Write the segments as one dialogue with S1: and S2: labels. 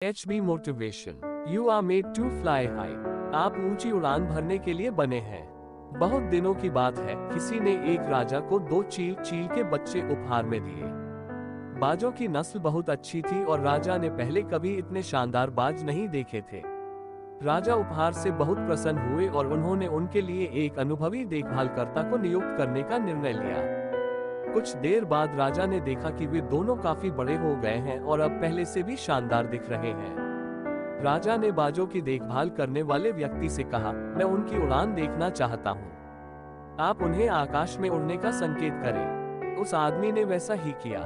S1: HB motivation. You are made to fly high. आप ऊंची उड़ान भरने के लिए बने हैं। बहुत दिनों की बात है, किसी ने एक राजा को 2 चील के बच्चे उपहार में दिए। बाजों की नस्ल बहुत अच्छी थी और राजा ने पहले कभी इतने शानदार बाज नहीं देखे थे। राजा उपहार से बहुत प्रसन्न हुए और उन्होंने उनके लिए एक अनुभवी देखभालकर्ता को नियुक्त करने का निर्णय लिया। कुछ देर बाद राजा ने देखा कि वे दोनों काफी बड़े हो गए हैं और अब पहले से भी शानदार दिख रहे हैं। राजा ने बाजों की देखभाल करने वाले व्यक्ति से कहा, मैं उनकी उड़ान देखना चाहता हूँ। आप उन्हें आकाश में उड़ने का संकेत करें। उस आदमी ने वैसा ही किया।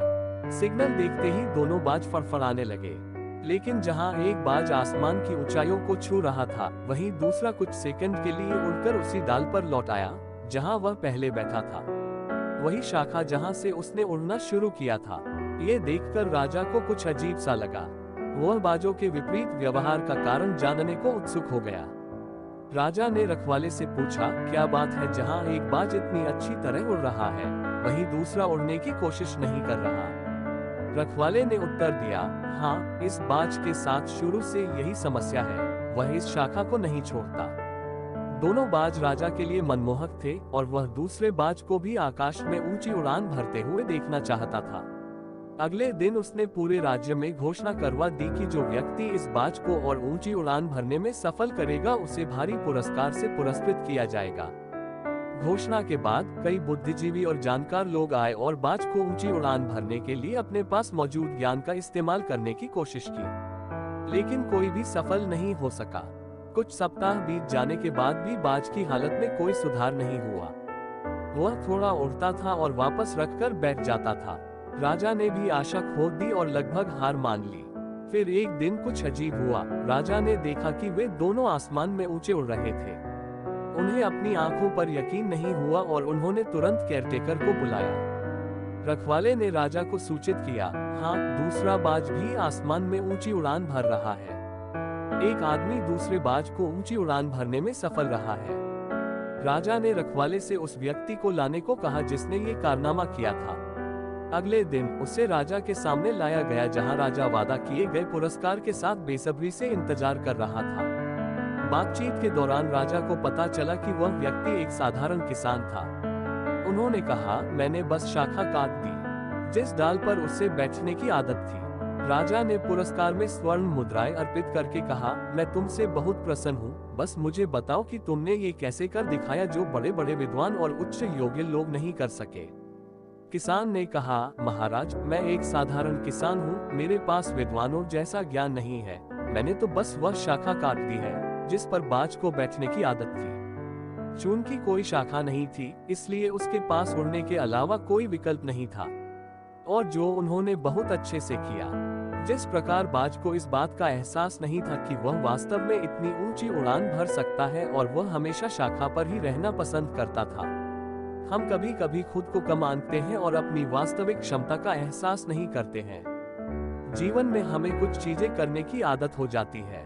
S1: सिग्नल देखते ही दोनों बाज फड़फड़ाने लगे। लेकिन जहां एक बाज आसमान की ऊंचाइयों को छू रहा था, वहीं दूसरा कुछ सेकंड के लिए उड़कर उसी डाल पर लौट आया जहां वह पहले बैठा था, वही शाखा जहां से उसने उड़ना शुरू किया था। ये देखकर राजा को कुछ अजीब सा लगा। वह बाजों के विपरीत व्यवहार का कारण जानने को उत्सुक हो गया। राजा ने रखवाले से पूछा, क्या बात है, जहां एक बाज इतनी अच्छी तरह उड़ रहा है, वहीं दूसरा उड़ने की कोशिश नहीं कर रहा। रखवाले ने उत्तर दिया, हाँ, इस बाज के साथ शुरू से यही समस्या है, वह इस शाखा को नहीं छोड़ता। दोनों बाज राजा के लिए मनमोहक थे और वह दूसरे बाज को भी आकाश में ऊंची उड़ान भरते हुए देखना चाहता था। अगले दिन उसने पूरे राज्य में घोषणा करवा दी कि जो व्यक्ति इस बाज को और ऊंची उड़ान भरने में सफल करेगा, उसे भारी पुरस्कार से पुरस्कृत किया जाएगा। घोषणा के बाद कई बुद्धिजीवी और जानकार लोग आए और बाज को ऊंची उड़ान भरने के लिए अपने पास मौजूद ज्ञान का इस्तेमाल करने की कोशिश की, लेकिन कोई भी सफल नहीं हो सका। कुछ सप्ताह बीत जाने के बाद भी बाज की हालत में कोई सुधार नहीं हुआ। वह थोड़ा उड़ता था और वापस रखकर बैठ जाता था। राजा ने भी आशा खो दी और लगभग हार मान ली। फिर एक दिन कुछ अजीब हुआ। राजा ने देखा कि वे दोनों आसमान में ऊंचे उड़ रहे थे। उन्हें अपनी आंखों पर यकीन नहीं हुआ और उन्होंने तुरंत केयरटेकर को बुलाया। रखवाले ने राजा को सूचित किया, हाँ, दूसरा बाज भी आसमान में ऊंची उड़ान भर रहा है। एक आदमी दूसरे बाज को ऊंची उड़ान भरने में सफल रहा है। राजा ने रखवाले से उस व्यक्ति को लाने को कहा जिसने ये कारनामा किया था। अगले दिन उसे राजा के सामने लाया गया, जहां राजा वादा किए गए पुरस्कार के साथ बेसब्री से इंतजार कर रहा था। बातचीत के दौरान राजा को पता चला कि वह व्यक्ति एक साधारण किसान था। उन्होंने कहा, मैंने बस शाखा काट दी जिस डाल पर उससे बैठने की आदत थी। राजा ने पुरस्कार में स्वर्ण मुद्राएं अर्पित करके कहा, मैं तुमसे बहुत प्रसन्न हूँ, बस मुझे बताओ कि तुमने ये कैसे कर दिखाया जो बड़े बड़े विद्वान और उच्च योग्य लोग नहीं कर सके। किसान ने कहा, महाराज, मैं एक साधारण किसान हूँ, मेरे पास विद्वानों जैसा ज्ञान नहीं है। मैंने तो बस वह शाखा काट दी है जिस पर बाज को बैठने की आदत थी। चून की कोई शाखा नहीं थी, इसलिए उसके पास उड़ने के अलावा कोई विकल्प नहीं था, और जो उन्होंने बहुत अच्छे से किया। जिस प्रकार बाज को इस बात का एहसास नहीं था कि वह वास्तव में इतनी ऊंची उड़ान भर सकता है और वह हमेशा शाखा पर ही रहना पसंद करता था। हम कभी कभी खुद को कम आंकते हैं और अपनी वास्तविक क्षमता का एहसास नहीं करते हैं। जीवन में हमें कुछ चीजें करने की आदत हो जाती है।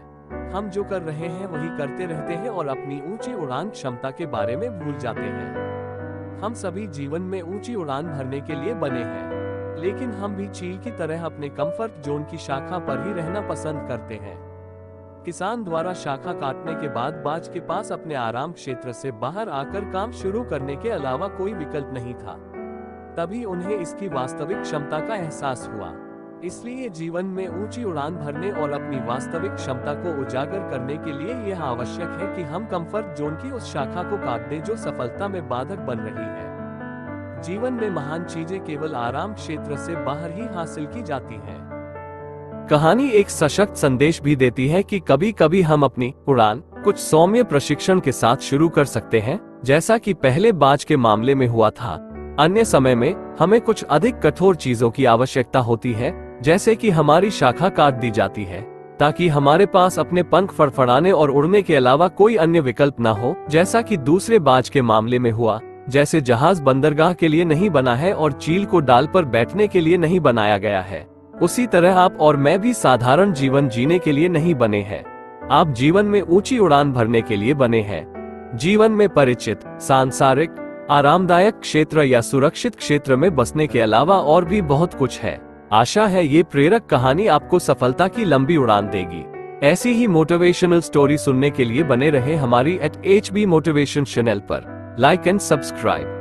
S1: हम जो कर रहे हैं वही करते रहते हैं और अपनी ऊंची उड़ान क्षमता के बारे में भूल जाते हैं। हम सभी जीवन में ऊंची उड़ान भरने के लिए बने हैं, लेकिन हम भी चील की तरह अपने कंफर्ट जोन की शाखा पर ही रहना पसंद करते हैं। किसान द्वारा शाखा काटने के बाद बाज के पास अपने आराम क्षेत्र से बाहर आकर काम शुरू करने के अलावा कोई विकल्प नहीं था। तभी उन्हें इसकी वास्तविक क्षमता का एहसास हुआ। इसलिए जीवन में ऊंची उड़ान भरने और अपनी वास्तविक क्षमता को उजागर करने के लिए यह आवश्यक है कि हम कंफर्ट जोन की उस शाखा को काट दें जो सफलता में बाधक बन रही है। जीवन में महान चीजें केवल आराम क्षेत्र से बाहर ही हासिल की जाती हैं। कहानी एक सशक्त संदेश भी देती है कि कभी कभी हम अपनी उड़ान कुछ सौम्य प्रशिक्षण के साथ शुरू कर सकते हैं, जैसा कि पहले बाज के मामले में हुआ था। अन्य समय में हमें कुछ अधिक कठोर चीजों की आवश्यकता होती है, जैसे कि हमारी शाखा काट दी जाती है ताकि हमारे पास अपने पंख फड़फड़ाने और उड़ने के अलावा कोई अन्य विकल्प न हो, जैसा कि दूसरे बाज के मामले में हुआ। जैसे जहाज बंदरगाह के लिए नहीं बना है और चील को डाल पर बैठने के लिए नहीं बनाया गया है, उसी तरह आप और मैं भी साधारण जीवन जीने के लिए नहीं बने हैं। आप जीवन में ऊंची उड़ान भरने के लिए बने हैं। जीवन में परिचित, सांसारिक, आरामदायक क्षेत्र या सुरक्षित क्षेत्र में बसने के अलावा और भी बहुत कुछ है। आशा है ये प्रेरक कहानी आपको सफलता की लंबी उड़ान देगी। ऐसी ही मोटिवेशनल स्टोरी सुनने के लिए बने रहे हमारी @HB मोटिवेशन चैनल पर। Like and subscribe.